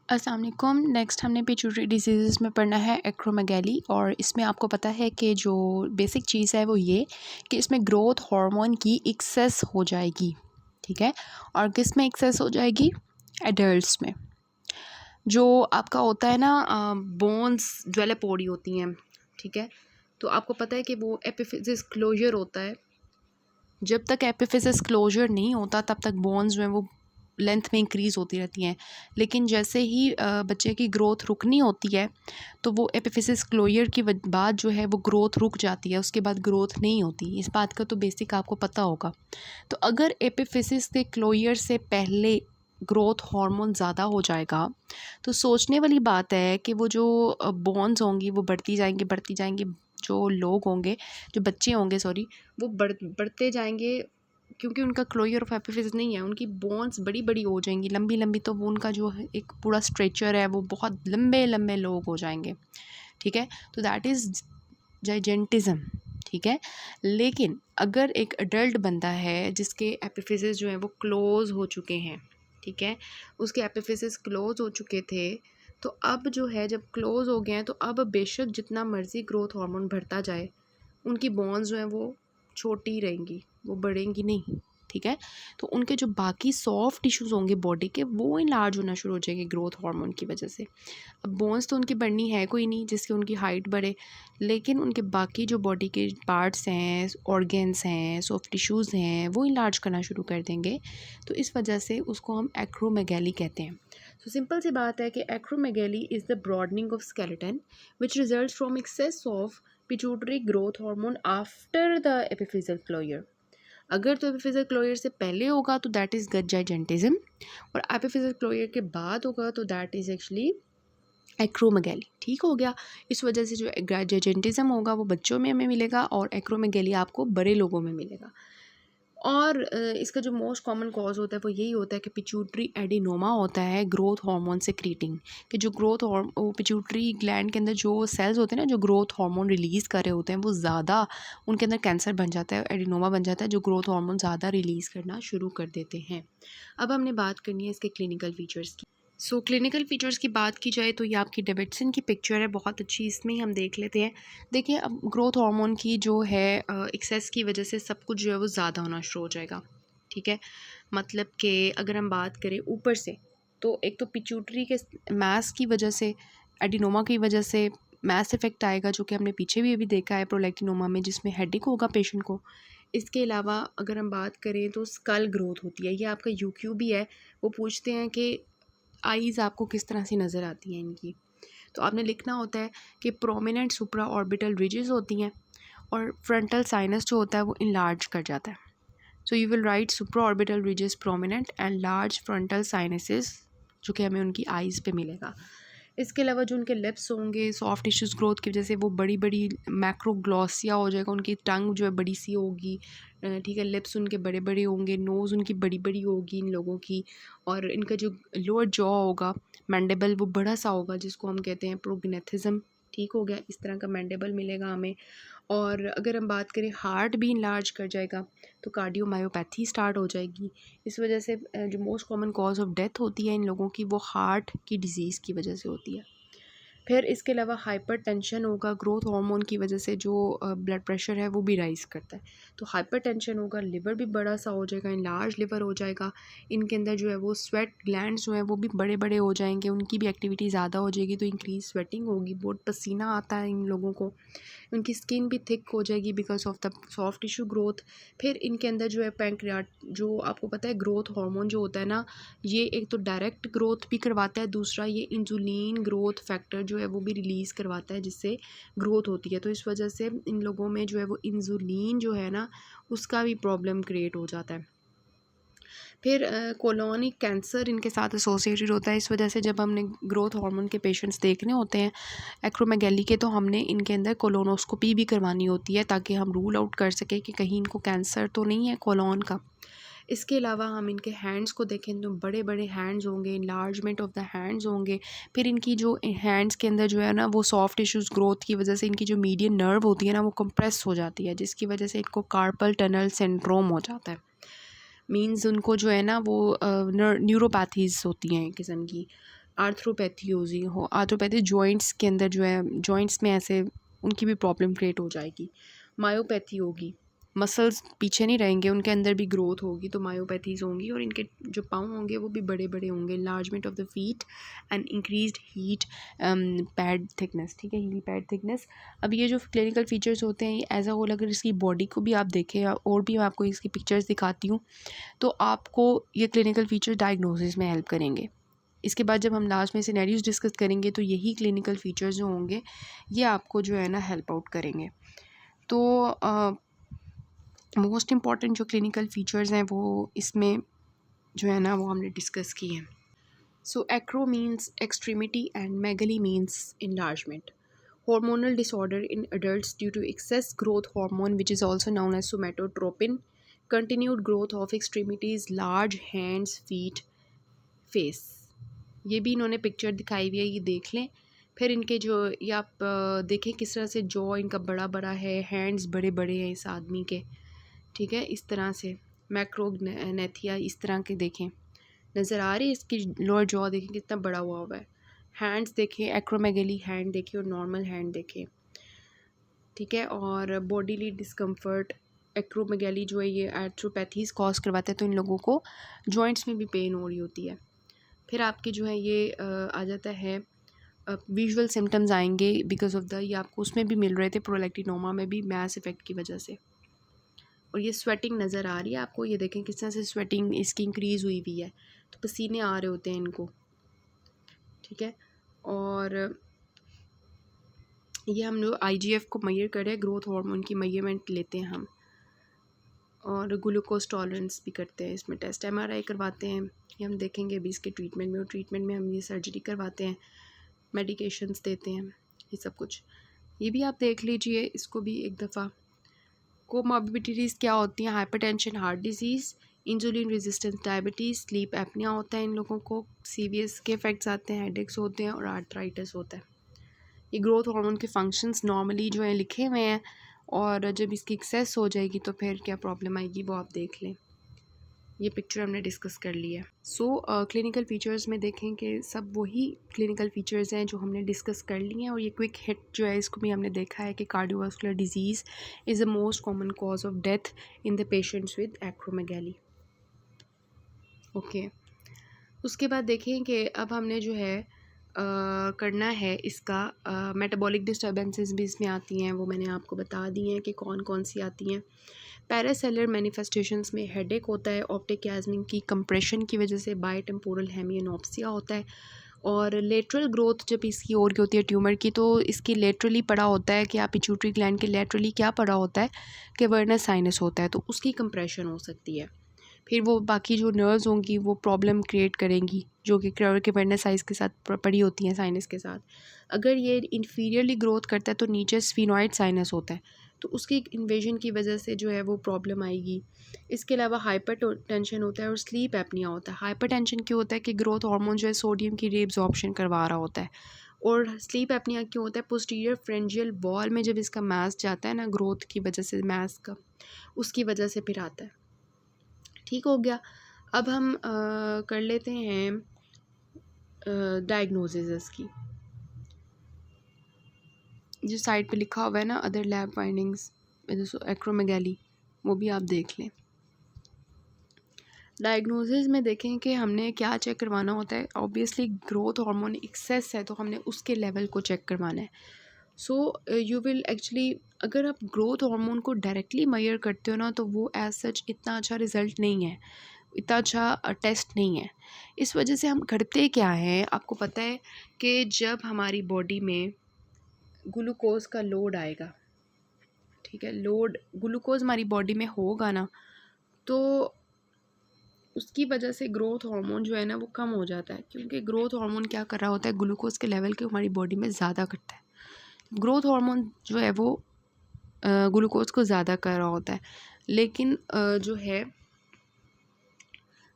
अस्सलाम वालेकुम। नेक्स्ट हमने पिट्यूटरी डिजीज़ में पढ़ना है एक्रोमेगैली, और इसमें आपको पता है कि जो बेसिक चीज़ है वो ये कि इसमें ग्रोथ हार्मोन की एक्सेस हो जाएगी, ठीक है। और किस में एक्सेस हो जाएगी? एडल्ट्स में। जो आपका होता है ना, बोन्स जो है पोड़ी होती हैं, ठीक है। तो आपको पता है कि वो एपिफिसिस क्लोजर होता है। जब तक एपिफिसिस क्लोजर नहीं होता तब तक बोन्स जो हैं वो लेंथ में इंक्रीज़ होती रहती हैं, लेकिन जैसे ही बच्चे की ग्रोथ रुकनी होती है तो वो एपिफिसिस क्लोजर की बाद जो है वो ग्रोथ रुक जाती है, उसके बाद ग्रोथ नहीं होती। इस बात का तो बेसिक आपको पता होगा। तो अगर एपिफिसिस के क्लोजर से पहले ग्रोथ हार्मोन ज़्यादा हो जाएगा तो सोचने वाली बात है कि वो जो बोन्स होंगी वो बढ़ती जाएंगी। जो लोग होंगे, जो बच्चे होंगे सॉरी, वो बढ़ते जाएंगे, क्योंकि उनका क्लोजर ऑफ एपिफिस नहीं है। उनकी बोन्स बड़ी बड़ी हो जाएंगी, लंबी लंबी, तो वो उनका जो है एक पूरा स्ट्रेचर है वो बहुत लंबे लंबे लोग हो जाएंगे, ठीक है। तो दैट इज़ जाइजेंटिज्म, ठीक है। लेकिन अगर एक अडल्ट बंदा है जिसके एपिफिसिस जो है वो क्लोज हो चुके हैं, ठीक है, उसके एपिफिसिस क्लोज हो चुके थे, तो अब जो है जब क्लोज हो गए हैं तो अब बेशक जितना मर्ज़ी ग्रोथ हार्मोन बढ़ता जाए, उनकी बोन्स जो हैं वो छोटी रहेंगी, वो बढ़ेंगी नहीं, ठीक है। तो उनके जो बाकी सॉफ्ट टिश्यूज़ होंगे बॉडी के वो इनलार्ज होना शुरू हो जाएंगे ग्रोथ हार्मोन की वजह से। अब बोन्स तो उनकी बढ़नी है कोई नहीं जिसकी उनकी हाइट बढ़े, लेकिन उनके बाकी जो बॉडी के पार्ट्स हैं, ऑर्गन्स हैं, सॉफ्ट टिश्यूज़ हैं, वो इनलार्ज करना शुरू कर देंगे। तो इस वजह से उसको हम एक्रोमेगैली कहते हैं। तो सिंपल सी बात है कि acromegaly is the broadening of skeleton which results from excess of pituitary growth hormone after the epiphyseal closure. अगर तो एपिफिजियल क्लोजर से पहले होगा तो दैट इज़ जाइजेंटिज्म, और एपिफिजियल क्लोजर के बाद होगा तो दैट इज़ एक्चुअली एक्रोमेगैली, ठीक हो गया। इस वजह से जो जाइजेंटिज्म होगा वो बच्चों में हमें मिलेगा और एक्रोमेगैली आपको बड़े लोगों में मिलेगा। और इसका जो मोस्ट कॉमन कॉज होता है वो यही होता है कि पिट्यूटरी एडिनोमा होता है ग्रोथ हार्मोन सेक्रीटिंग, कि जो वो पिट्यूटरी ग्लैंड के अंदर जो सेल्स होते हैं ना, जो ग्रोथ हार्मोन रिलीज़ कर रहे होते हैं, वो ज़्यादा उनके अंदर कैंसर बन जाता है, एडिनोमा बन जाता है, जो ग्रोथ हार्मोन ज़्यादा रिलीज़ करना शुरू कर देते हैं। अब हमने बात करनी है इसके क्लिनिकल फीचर्स की। क्लिनिकल फीचर्स की बात की जाए तो ये आपकी डेविडसन की पिक्चर है, बहुत अच्छी, इसमें ही हम देख लेते हैं। देखिए, अब ग्रोथ हार्मोन की जो है एक्सेस की वजह से सब कुछ जो है वो ज़्यादा होना शुरू हो जाएगा, ठीक है। मतलब कि अगर हम बात करें ऊपर से, तो एक तो पिट्यूटरी के मास की वजह से, एडिनोमा की वजह से मास इफेक्ट आएगा, जो कि हमने पीछे भी अभी देखा है प्रोलैक्टिनोमा में, जिसमें हेडेक होगा पेशेंट को। इसके अलावा अगर हम बात करें तो स्कल ग्रोथ होती है, ये आपका यूक्यू भी है। वो पूछते हैं कि आईज़ आपको किस तरह से नज़र आती हैं इनकी, तो आपने लिखना होता है कि प्रोमिनेंट सुप्रा ऑर्बिटल रिजेस होती हैं और फ्रंटल साइनस जो होता है वो इनलार्ज कर जाता है। So you will write supra orbital ridges prominent and large frontal sinuses, जो कि हमें उनकी आईज़ पे मिलेगा। इसके अलावा जो उनके लिप्स होंगे सॉफ्ट टिश्यूज़ ग्रोथ की वजह से वो बड़ी बड़ी मैक्रोग्लॉसिया हो जाएगा, उनकी टंग जो है बड़ी सी होगी, ठीक है। लिप्स उनके बड़े बड़े होंगे, नोज़ उनकी बड़ी बड़ी होगी इन लोगों की, और इनका जो लोअर जॉ होगा, मैंडेबल, वो बड़ा सा होगा, जिसको हम कहते हैं प्रोग्नेथिज्म, ठीक हो गया। इस तरह का मैंडेबल मिलेगा हमें। और अगर हम बात करें हार्ट भी इनलार्ज कर जाएगा, तो कार्डियोमायोपैथी स्टार्ट हो जाएगी। इस वजह से जो most common cause of death होती है इन लोगों की, वो हार्ट की डिज़ीज़ की वजह से होती है। फिर इसके अलावा हाइपरटेंशन होगा, ग्रोथ हार्मोन की वजह से जो ब्लड प्रेशर है वो भी राइज़ करता है, तो हाइपरटेंशन होगा। लिवर भी बड़ा सा हो जाएगा, लार्ज लिवर हो जाएगा। इनके अंदर जो है वो स्वेट ग्लैंड्स जो हैं वो भी बड़े बड़े हो जाएंगे, उनकी भी एक्टिविटी ज़्यादा हो जाएगी, तो इंक्रीज स्वेटिंग होगी, बहुत पसीना आता है इन लोगों को। उनकी स्किन भी थिक हो जाएगी because of the soft tissue growth. फिर इनके अंदर जो है पैंक्रियाट, जो आपको पता है ग्रोथ हार्मोन जो होता है ना, ये एक तो डायरेक्ट ग्रोथ भी करवाता है, दूसरा ये इंसुलिन ग्रोथ फैक्टर जो है वो भी रिलीज़ करवाता है, जिससे ग्रोथ होती है। तो इस वजह से इन लोगों में जो है वो इंसुलिन जो है ना, उसका भी प्रॉब्लम क्रिएट हो जाता है। फिर कोलोनिक कैंसर इनके साथ एसोसिएटेड होता है। इस वजह से जब हमने ग्रोथ हार्मोन के पेशेंट्स देखने होते हैं एक्रोमेगैली के, तो हमने इनके अंदर कोलोनोस्कोपी भी करवानी होती है, ताकि हम रूल आउट कर सकें कि कहीं इनको कैंसर तो नहीं है कोलोन का। इसके अलावा हम इनके हैंड्स को देखें तो बड़े बड़े हैंड्स होंगे, इनलार्जमेंट ऑफ द हैंड्स होंगे। फिर इनकी जो हैंड्स के अंदर जो है ना, वो सॉफ्ट टिश्यूज़ ग्रोथ की वजह से इनकी जो मीडियन नर्व होती है ना, वो कंप्रेस हो जाती है, जिसकी वजह से इनको कार्पल टनल सिंड्रोम हो जाता है। मीन्स उनको जो है ना वो न्यूरोपैथीज़ होती हैं एक किस्म की। आर्थ्रोपैथी हो, आर्थ्रोपैथी जॉइंट्स के अंदर जो है जॉइंट्स में ऐसे उनकी भी प्रॉब्लम क्रिएट हो जाएगी। मायोपैथी होगी, मसल्स पीछे नहीं रहेंगे, उनके अंदर भी ग्रोथ होगी तो मायोपैथीज होंगी, और इनके जो पाँव होंगे वो भी बड़े बड़े होंगे। Enlargement of the feet and increased heat pad thickness, ठीक है, हील पैड थिकनेस। अब ये जो क्लिनिकल फीचर्स होते हैं एज अ होल, अगर इसकी बॉडी को भी आप देखें और भी मैं आपको इसकी पिक्चर्स दिखाती हूँ तो आपको ये क्लिनिकल फीचर डायग्नोसिस में हेल्प करेंगे। इसके बाद जब हम लास्ट में सिनेरियोज डिस्कस करेंगे तो यही क्लिनिकल फीचर्स जो होंगे ये आपको जो है ना हेल्प आउट करेंगे। तो मोस्ट इम्पॉर्टेंट जो क्लिनिकल फीचर्स हैं वो इसमें जो है ना वो हमने डिस्कस किए हैं। So acro means extremity and megaly means enlargement. Hormonal disorder in adults due to excess growth hormone, which is also known as somatotropin. Continued growth of extremities, large hands, feet, face. ये भी इन्होंने picture दिखाई हुई है, ये देख लें। फिर इनके जो ये आप देखें किस तरह से जॉ इनका बड़ा बड़ा है, हैंड्स बड़े बड़े हैं इस आदमी के, ठीक है, इस तरह से मैक्रोग्नेथिया इस तरह के देखें नज़र आ रही है। इसकी लोअर जॉ देखें कितना बड़ा हुआ है। हैंड्स देखें, एक्रोमेगली हैंड देखें और नॉर्मल हैंड देखें, ठीक है। और बॉडीली डिस्कम्फर्ट, एक्रोमेगली जो है ये आर्थ्रोपैथीज कॉज करवाता है, तो इन लोगों को जॉइंट्स में भी पेन हो रही होती है। फिर आपके जो है ये आ जाता है विजुअल सिम्टम्स आएंगे बिकॉज ऑफ द, ये आपको उसमें भी मिल रहे थे प्रोलैक्टिनोमा में भी मैस इफेक्ट की वजह से। और ये स्वेटिंग नज़र आ रही है आपको, ये देखें किस तरह से स्वेटिंग इसकी इंक्रीज़ हुई हुई है, तो पसीने आ रहे होते हैं इनको, ठीक है। और ये हम लोग IGF को मेजर कर रहे हैं, ग्रोथ हार्मोन की मेजरमेंट लेते हैं हम, और ग्लूकोज टॉलरेंस भी करते हैं इसमें टेस्ट, MRI करवाते हैं, ये हम देखेंगे अभी इसके ट्रीटमेंट में। और ट्रीटमेंट में हम ये सर्जरी करवाते हैं, मेडिकेशंस देते हैं, ये सब कुछ। ये भी आप देख लीजिए इसको भी एक दफ़ा। कोमॉर्बिडिटीज़ क्या होती हैं? Hypertension, heart disease, insulin resistance, diabetes, sleep apnoea होता है इन लोगों को, CVS के इफेक्ट्स आते हैं, हेडेक्स होते हैं और आर्थराइटिस होता है। ये ग्रोथ हार्मोन के फंक्शंस नॉर्मली जो है लिखे हुए हैं, और जब इसकी एक्सेस हो जाएगी तो फिर क्या प्रॉब्लम आएगी वो आप देख लें। ये पिक्चर हमने डिस्कस कर लिया है। सो क्लिनिकल फीचर्स में देखें कि सब वही क्लिनिकल फीचर्स हैं जो हमने डिस्कस कर लिए हैं। और ये क्विक हिट जो है इसको भी हमने देखा है कि cardiovascular disease is the most common cause of death in the patients with acromegaly. Okay, उसके बाद देखें कि अब हमने जो है करना है इसका मेटाबॉलिक डिस्टर्बेंसेस भी इसमें आती हैं, वो मैंने आपको बता दी हैं कि कौन कौन सी आती हैं। पैरासेलर मैनिफेस्टेशंस में हेडेक होता है, ऑप्टिक कियास्मिन की कंप्रेशन की वजह से बायोटेम्पोरल हेमियोनोप्सिया होता है। और लेटरल ग्रोथ जब इसकी हो रही होती है ट्यूमर की, तो इसकी लेटरली पड़ा होता है कि आप पिट्यूटरी ग्लैंड के लेटरली क्या पड़ा होता है कि वर्नस साइनस होता है, तो उसकी कंप्रेशन हो सकती है। फिर वो बाकी जो नर्व्स होंगी वो प्रॉब्लम क्रिएट करेंगी जो कि वर्नस साइज के साथ पड़ी होती हैं साइनस के साथ। अगर ये इन्फीरियरली ग्रोथ करता है तो नीचे स्फीनॉइड साइनस होता है, तो उसकी इन्वेजन की वजह से जो है वो प्रॉब्लम आएगी। इसके अलावा हाइपर टेंशन होता है और स्लीप एपनिया होता है। हाइपर टेंशन क्यों होता है कि ग्रोथ हार्मोन जो है सोडियम की रीअब्जॉर्प्शन करवा रहा होता है। और स्लीप एपनिया क्यों होता है? पोस्टीरियर फ्रेंजियल वॉल में जब इसका मास जाता है ना ग्रोथ की वजह से, मास का, उसकी वजह से फिर आता है। ठीक हो गया। अब हम कर लेते हैं डायग्नोसिस की। जो साइड पे लिखा हुआ है ना अदर लैब फाइंडिंग्स एक्रोमेगैली, वो भी आप देख लें। डायग्नोसिस में देखें कि हमने क्या चेक करवाना होता है। ऑब्वियसली ग्रोथ हार्मोन एक्सेस है तो हमने उसके लेवल को चेक करवाना है। सो यू विल एक्चुअली, अगर आप ग्रोथ हार्मोन को डायरेक्टली मेजर करते हो ना तो वो एज सच इतना अच्छा रिज़ल्ट नहीं है, इतना अच्छा टेस्ट नहीं है। इस वजह से हम करते क्या हैं, आपको पता है कि जब हमारी बॉडी में ग्लूकोज का लोड आएगा, ठीक है, लोड ग्लूकोज हमारी बॉडी में होगा ना, तो उसकी वजह से ग्रोथ हार्मोन जो है ना वो कम हो जाता है। क्योंकि ग्रोथ हार्मोन क्या कर रहा होता है, ग्लूकोज के लेवल को हमारी बॉडी में ज़्यादा करता है। ग्रोथ हार्मोन जो है वो ग्लूकोज को ज़्यादा कर रहा होता है, लेकिन जो है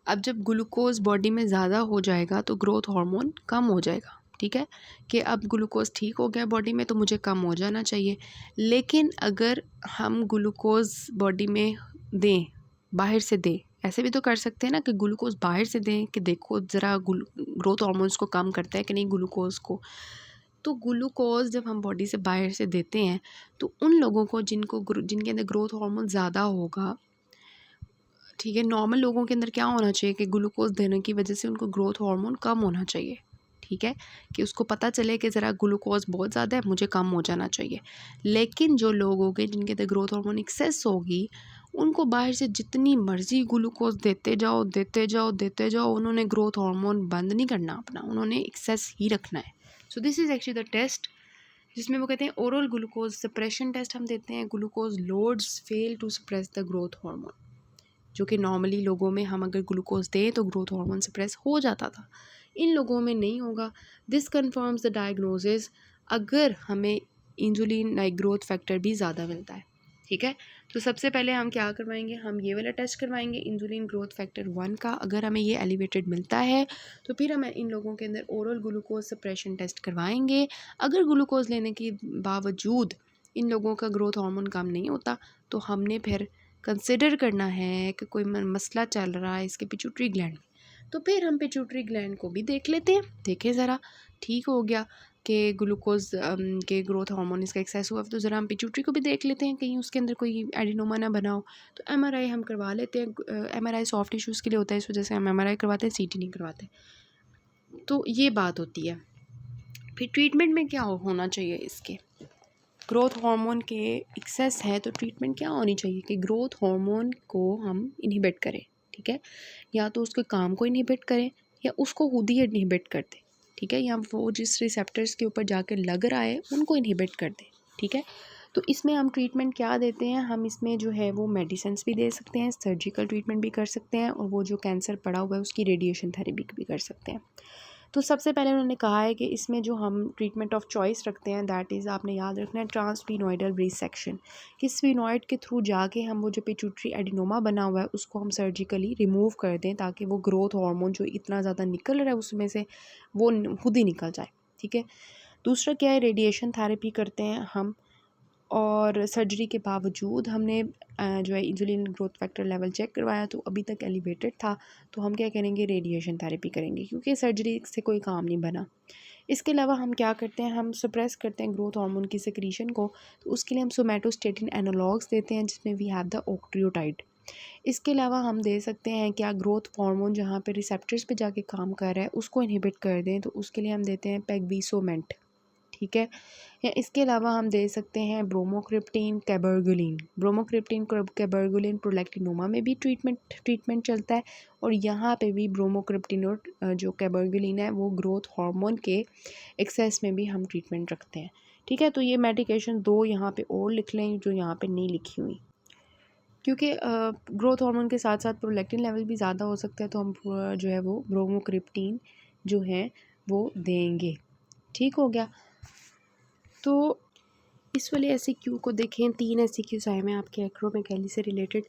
अब जब ग्लूकोज बॉडी में ज़्यादा हो जाएगा तो ग्रोथ हार्मोन कम हो जाएगा। ठीक है, कि अब ग्लूकोज ठीक हो गया बॉडी में तो मुझे कम हो जाना चाहिए। लेकिन अगर हम ग्लूकोज बॉडी में दें, बाहर से दें, ऐसे भी तो कर सकते हैं ना कि ग्लूकोज बाहर से दें कि देखो ज़रा ग्रोथ हार्मोन्स को कम करता है कि नहीं ग्लूकोज को। तो ग्लूकोज जब हम बॉडी से बाहर से देते हैं तो उन लोगों को जिनके अंदर ग्रोथ हार्मोन ज़्यादा होगा, ठीक है, नॉर्मल लोगों के अंदर क्या होना चाहिए कि ग्लूकोज देने की वजह से उनको ग्रोथ हार्मोन कम होना चाहिए, ठीक है, कि उसको पता चले कि ज़रा ग्लूकोज बहुत ज़्यादा है, मुझे कम हो जाना चाहिए। लेकिन जो लोग हो गए जिनके अंदर ग्रोथ हार्मोन एक्सेस होगी, उनको बाहर से जितनी मर्ज़ी ग्लूकोज देते जाओ देते जाओ देते जाओ, उन्होंने ग्रोथ हार्मोन बंद नहीं करना अपना, उन्होंने एक्सेस ही रखना है। So this is actually the test जिसमें वो कहते हैं ओरल ग्लूकोज सप्रेशन टेस्ट हम देते हैं। Glucose loads fail to suppress the growth hormone, जो कि नॉर्मली लोगों में हम अगर ग्लूकोज दें तो ग्रोथ हार्मोन सप्रेस हो जाता था, इन लोगों में नहीं होगा। दिस कन्फर्म्स द डायग्नोसिस अगर हमें इंसुलिन लाइक ग्रोथ फैक्टर भी ज़्यादा मिलता है, ठीक है। तो सबसे पहले हम क्या करवाएंगे, हम ये वाला टेस्ट करवाएंगे इंसुलिन ग्रोथ फैक्टर 1 का। अगर हमें ये एलिवेटेड मिलता है तो फिर हम इन लोगों के अंदर ओरल ग्लूकोज सप्रेशन टेस्ट करवाएंगे। अगर ग्लूकोज लेने के बावजूद इन लोगों का ग्रोथ हार्मोन कम नहीं होता तो हमने फिर कंसिडर करना है कि कोई मसला चल रहा है इसके पिट्यूटरी ग्लैंड में, तो फिर हम पिट्यूटरी ग्लैंड को भी देख लेते हैं। देखें ज़रा ठीक हो गया कि ग्लूकोज के ग्रोथ हार्मोन इसका एक्सेस हुआ, तो ज़रा हम पिट्यूटरी को भी देख लेते हैं कहीं उसके अंदर कोई एडिनोमा ना बना हो। तो एमआरआई हम करवा लेते हैं। एमआरआई सॉफ्ट टिश्यूज़ के लिए होता है, इस वजह से हम एमआरआई करवाते हैं, सीटी नहीं करवाते। तो ये बात होती है। फिर ट्रीटमेंट में क्या होना चाहिए, इसके ग्रोथ हार्मोन के एक्सेस है तो ट्रीटमेंट क्या होनी चाहिए कि ग्रोथ हार्मोन को हम इनहिबिट करें, ठीक है, या तो उसके काम को इनहिबिट करें या उसको खुद ही इनहिबिट कर दें, ठीक है, या वो जिस रिसेप्टर्स के ऊपर जाकर लग रहा है उनको इनहिबिट कर दें, ठीक है। तो इसमें हम ट्रीटमेंट क्या देते हैं, हम इसमें जो है वो मेडिसिन्स भी दे सकते हैं, सर्जिकल ट्रीटमेंट भी कर सकते हैं, और वो जो कैंसर पड़ा हुआ है उसकी रेडिएशन थेरेपी भी कर सकते हैं। तो सबसे पहले उन्होंने कहा है कि इसमें जो हम ट्रीटमेंट ऑफ चॉइस रखते हैं दैट इज़, आपने याद रखना है, ट्रांसफिनोइडल रिसेक्शन, कि स्फिनॉइड के थ्रू जाके हम वो जो पिट्यूटरी एडिनोमा बना हुआ है उसको हम सर्जिकली रिमूव कर दें ताकि वो ग्रोथ हार्मोन जो इतना ज़्यादा निकल रहा है उसमें से वो खुद ही निकल जाए, ठीक है। दूसरा क्या है, रेडिएशन थेरेपी करते हैं हम, और सर्जरी के बावजूद हमने जो है insulin growth factor level check करवाया तो अभी तक एलिवेटेड था, तो हम क्या करेंगे, रेडिएशन थेरेपी करेंगे, क्योंकि सर्जरी से कोई काम नहीं बना। इसके अलावा हम क्या करते हैं, हम सप्रेस करते हैं ग्रोथ हार्मोन की सिक्रीशन को, तो उसके लिए हम सोमैटोस्टेटिन एनालॉग्स देते हैं जिसमें वी हैव द ऑक्ट्रियोटाइड। इसके अलावा हम दे सकते हैं क्या, ग्रोथ हार्मोन जहाँ पे रिसेप्टर्स पे जाके काम कर रहा है उसको इनहिबिट कर दें, तो उसके लिए हम देते हैं पेगवीसोमेंट, ठीक है। या इसके अलावा हम दे सकते हैं ब्रोमोक्रिप्टीन कैबर्गुलिन। ब्रोमोक्रिप्टीन कैबर्गुलिन प्रोलैक्टिनोमा में भी ट्रीटमेंट चलता है, और यहाँ पे भी ब्रोमोक्रिप्टीन और जो कैबर्गुलिन है वो ग्रोथ हार्मोन के एक्सेस में भी हम ट्रीटमेंट रखते हैं, ठीक है। तो ये मेडिकेशन 2 यहाँ पे और लिख लें जो यहाँ पे नहीं लिखी हुई, क्योंकि ग्रोथ हार्मोन के साथ साथ प्रोलैक्टिन लेवल भी ज़्यादा हो सकता है, तो हम जो है वो ब्रोमोक्रिप्टीन जो है वो देंगे, ठीक हो गया। तो इस वाले SEQ को देखें, 3 SEQs आए हैं आपके एक्रोमेगैली से related.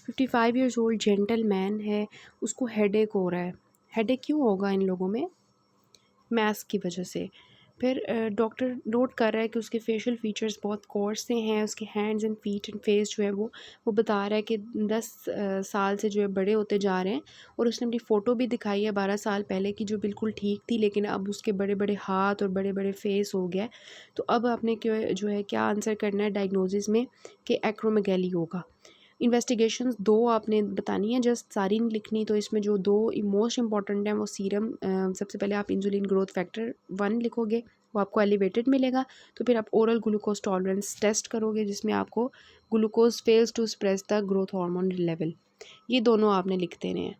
55 years old gentle man है, उसको हेडेक हो रहा है। हेडेक क्यों होगा इन लोगों में, मैस की वजह से। फिर डॉक्टर नोट कर रहा है कि उसके फेशियल फीचर्स बहुत कोर्स से हैं, उसके hands and feet and face जो है वो बता रहा है कि 10 साल से जो है बड़े होते जा रहे हैं, और उसने अपनी फ़ोटो भी दिखाई है 12 साल पहले की जो बिल्कुल ठीक थी, लेकिन अब उसके बड़े बड़े हाथ और बड़े बड़े फेस हो गया है। तो अब आपने क्यों जो है क्या आंसर करना है डायग्नोसिस में कि एक्रोमेगैली होगा। इन्वेस्टिगेशंस 2 आपने बतानी है, जस्ट सारी नहीं लिखनी। तो इसमें जो 2 मोस्ट इंपॉर्टेंट हैं वो सीरम, सबसे पहले आप इंसुलिन ग्रोथ फैक्टर 1 लिखोगे, वो आपको एलिवेटेड मिलेगा। तो फिर आप ओरल ग्लूकोज टॉलरेंस टेस्ट करोगे जिसमें आपको glucose fails to suppress the growth hormone level, ये दोनों आपने लिख देने हैं।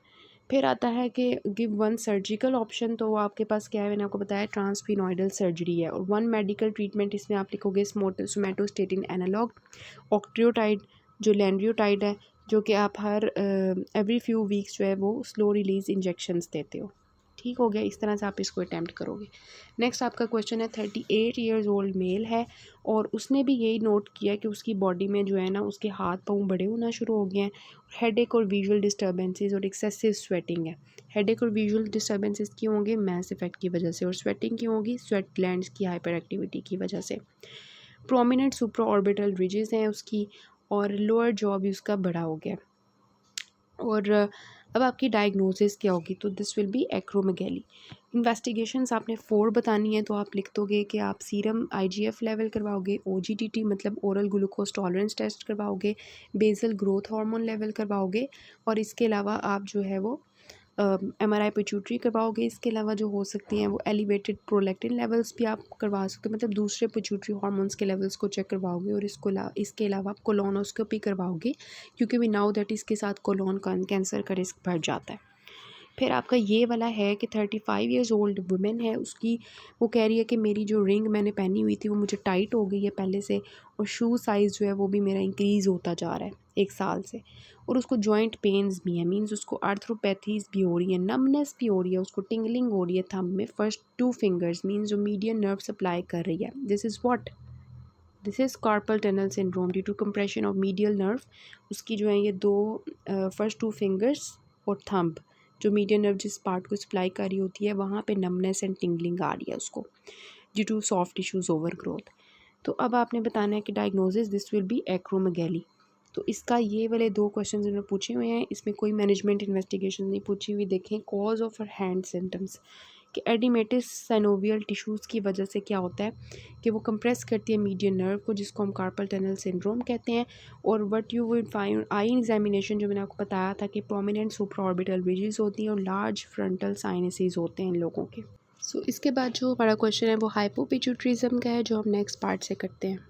फिर आता है कि गिव 1 सर्जिकल ऑप्शन, तो वो आपके पास क्या है, मैंने आपको बताया ट्रांसफिनॉइडल सर्जरी है। और 1 मेडिकल ट्रीटमेंट, इसमें आप लिखोगे सोमैटोस्टेटिन एनालॉग, ऑक्ट्रियोटाइड जो लैंड्रियोटाइड है, जो कि आप हर एवरी फ्यू वीक्स जो है वो स्लो रिलीज़ इंजेक्शंस देते हो, ठीक हो गया। इस तरह से आप इसको अटैम्प्ट करोगे। नेक्स्ट आपका क्वेश्चन है, 38 ईयर्स ओल्ड मेल है, और उसने भी यही नोट किया कि उसकी बॉडी में जो है ना उसके हाथ पाँव बड़े होना शुरू हो गए हैं, हेडेक और विजुअल डिस्टर्बेंसेस और एक्सेसिव स्वेटिंग है। हेडेक और विजुअल डिस्टर्बेंसेस क्यों होंगे, मैस इफेक्ट की वजह से, और स्वेटिंग क्यों होगी, स्वेट ग्लैंड्स की हाइपर एक्टिविटी की वजह से। प्रोमिनेंट सुप्रा ऑर्बिटल रिजेस हैं उसकी, और लोअर जॉ भी उसका बड़ा हो गया। और अब आपकी डायग्नोसिस क्या होगी, तो this will be acromegaly. Investigations आपने 4 बतानी है, तो आप लिख दोगे कि आप सीरम आईजीएफ लेवल करवाओगे, ओजीटीटी मतलब ओरल ग्लूकोज टॉलरेंस टेस्ट करवाओगे, बेसल ग्रोथ हार्मोन लेवल करवाओगे, और इसके अलावा आप जो है वो एमआरआई पिट्यूटरी करवाओगे। इसके अलावा जो हो सकती हैं वो एलिवेटेड प्रोलैक्टिन लेवल्स भी आप करवा सकते हो, मतलब दूसरे पिट्यूटरी हार्मोन्स के लेवल्स को चेक करवाओगे। और इसके अलावा आप कोलोनोस्कोपी करवाओगे, क्योंकि वी नाउ दैट इसके साथ कोलोन कैंसर का रिस्क बढ़ जाता है। फिर आपका ये वाला है कि 35 ईयर्स ओल्ड वुमेन है, उसकी वो कह रही है कि मेरी जो रिंग मैंने पहनी हुई थी वो मुझे टाइट हो गई है पहले से, और शू साइज़ जो है वो भी मेरा इंक्रीज़ होता जा रहा है 1 साल से, और उसको जॉइंट पेन्स भी हैं, मीन्स उसको आर्थ्रोपैथीज़ भी हो रही है, नमनेस भी हो रही है, उसको टिंगलिंग हो रही है थंब में, फर्स्ट 2 फिंगर्स मीन्स जो मीडियन नर्व सप्लाई कर रही है। This is carpal tunnel syndrome due to compression of medial nerve. उसकी जो है ये 2 फर्स्ट 2 फिंगर्स और थंब, जो मीडियन नर्व जिस पार्ट को सप्लाई कर रही होती है वहाँ पे नमनेस एंड टिंगलिंग आ रही है उसको, due to soft tissues over growth. तो अब आपने बताना है कि diagnosis this will be acromegaly. तो इसका ये वाले 2 क्वेश्चन मैंने पूछे हुए हैं, इसमें कोई मैनेजमेंट इन्वेस्टिगेशन नहीं पूछी हुई। देखें कॉज ऑफ हैंड सिम्टम्स कि एडिमेटिस साइनोवियल टिश्यूज़ की वजह से क्या होता है कि वो कंप्रेस करती है मीडियन नर्व को, जिसको हम कार्पल टनल सिंड्रोम कहते हैं। और what you will find eye examination, जो मैंने आपको बताया था कि प्रोमिनेंट सुप्राऑर्बिटल रिजेस होती हैं और लार्ज फ्रंटल साइनसेस होते हैं इन लोगों के। इसके बाद जो हमारा क्वेश्चन है वो हाइपोपिट्यूटरिज्म का है, जो हम नेक्स्ट पार्ट से करते हैं।